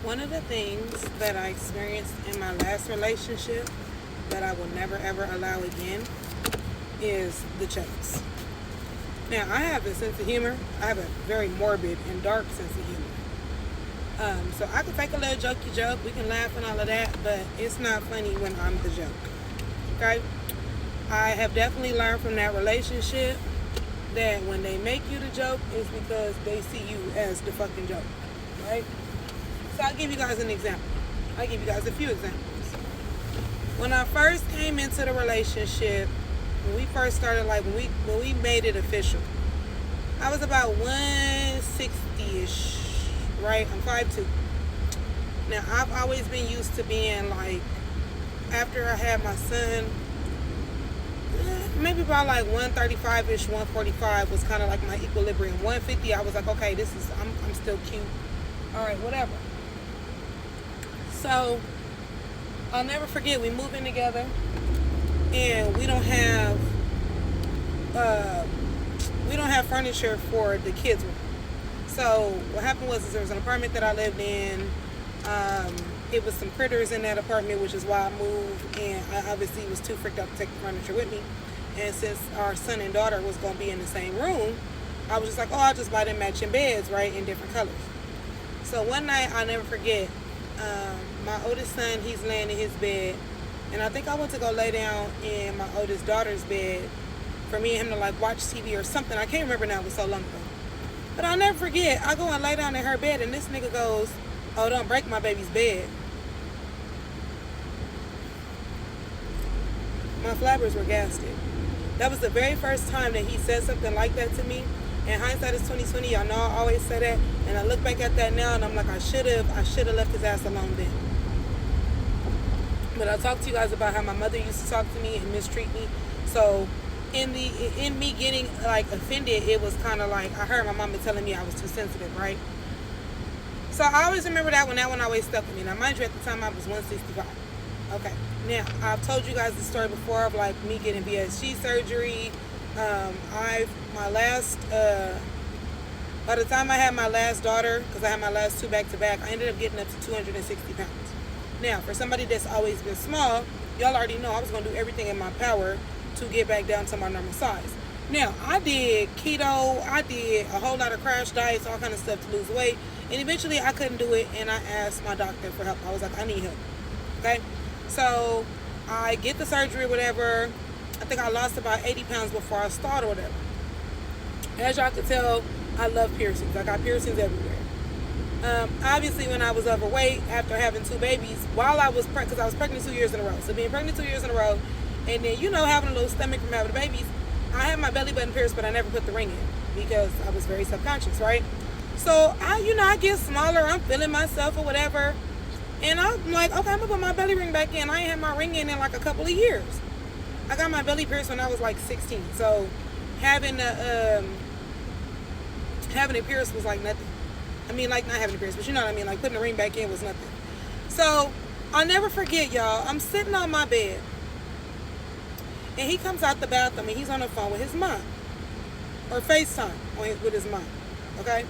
One of the things that I experienced in my last relationship that I will never ever allow again is the jokes. Now, I have a sense of humor. I have a very morbid and dark sense of humor. So I can take a little jokey joke. We can laugh and all of that, but it's not funny when I'm the joke. Okay? I have definitely learned from that relationship that when they make you the joke, it's because they see you as the fucking joke. Right? So I'll give you guys an example. I'll give you guys a few examples. When I first came into the relationship, when we first started, like when we made it official, I was about 160-ish, right? I'm 5'2". Now, I've always been used to being like, after I had my son, maybe about like 135-ish, 145 was kind of like my equilibrium. 150, I was like, okay, I'm still cute. All right, whatever. So, I'll never forget, we moved in together, and we don't have furniture for the kids' room. So what happened was there was an apartment that I lived in. It was some critters in that apartment, which is why I moved, and I obviously was too freaked out to take the furniture with me. And since our son and daughter was going to be in the same room, I was just like, oh, I'll just buy them matching beds, right, in different colors. So one night, I'll never forget, my oldest son, he's laying in his bed, and I think I went to go lay down in my oldest daughter's bed for me and him to like watch TV or something. I can't remember now, it was so long ago. But I'll never forget, I go and lay down in her bed, and this nigga goes, oh, don't break my baby's bed. My flabbers were gasted. That was the very first time that he said something like that to me. And hindsight is 2020. Y'all know I always say that. And I look back at that now, and I'm like, I should have left his ass alone then. But I talked to you guys about how my mother used to talk to me and mistreat me. So in me getting like offended, it was kind of like I heard my mama telling me I was too sensitive, right? So I always remember that one always stuck with me. Now, mind you, at the time I was 165. Okay. Now, I've told you guys the story before of like me getting VSG surgery. By the time I had my last daughter, because I had my last two back to back, I ended up getting up to 260 pounds. Now, for somebody that's always been small, y'all already know I was going to do everything in my power to get back down to my normal size. Now, I did keto, I did a whole lot of crash diets, all kind of stuff to lose weight, and eventually I couldn't do it, and I asked my doctor for help. I was like, I need help, okay? So, I get the surgery or whatever. I think I lost about 80 pounds before I started or whatever. As y'all can tell, I love piercings. I got piercings everywhere. Obviously, when I was overweight after having two babies, while I was pregnant, because I was pregnant 2 years in a row. So being pregnant 2 years in a row, and then, having a little stomach from having babies, I had my belly button pierced, but I never put the ring in because I was very subconscious, right? So, I get smaller. I'm feeling myself or whatever. And I'm like, okay, I'm going to put my belly ring back in. I ain't had my ring in like a couple of years. I got my belly pierced when I was like 16. So, having it pierced was like nothing. I mean, like, not having it pierced, but you know what I mean? Like, putting the ring back in was nothing. So, I'll never forget, y'all. I'm sitting on my bed. And he comes out the bathroom, and he's on the phone with his mom. Or FaceTime with his mom. Okay?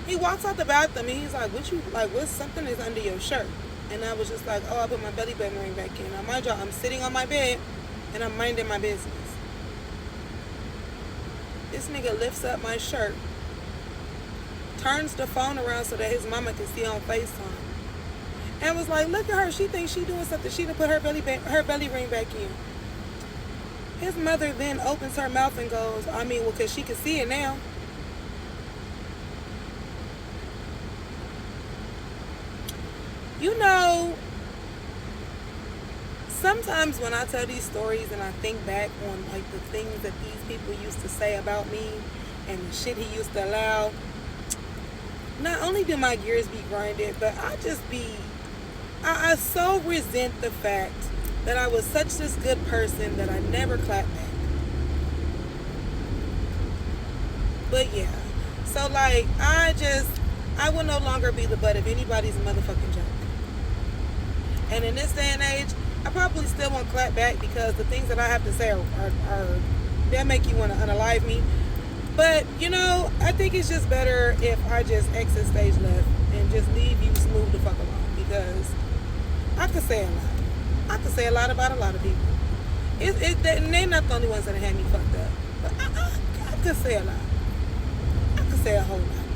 He walks out the bathroom, and he's like, what's something is under your shirt? And I was just like, oh, I put my belly button ring back in. Now, mind y'all, I'm sitting on my bed, and I'm minding my business. This nigga lifts up my shirt, turns the phone around so that his mama can see on FaceTime, and was like, look at her, she thinks she doing something. She done put her belly ring back in. His mother then opens her mouth and goes, because she can see it now. Sometimes when I tell these stories and I think back on like the things that these people used to say about me and the shit he used to allow, not only do my gears be grinded, but I so resent the fact that I was such this good person that I never clapped back. But yeah, so like I will no longer be the butt of anybody's motherfucking joke. And in this day and age, I probably still won't clap back because the things that I have to say are they'll make you want to unalive me. But, I think it's just better if I just exit stage left and just leave you smooth the fuck could say a lot. I could say a lot about a lot of people. And they're not the only ones that had me fucked up. But I could say a lot. I could say a whole lot.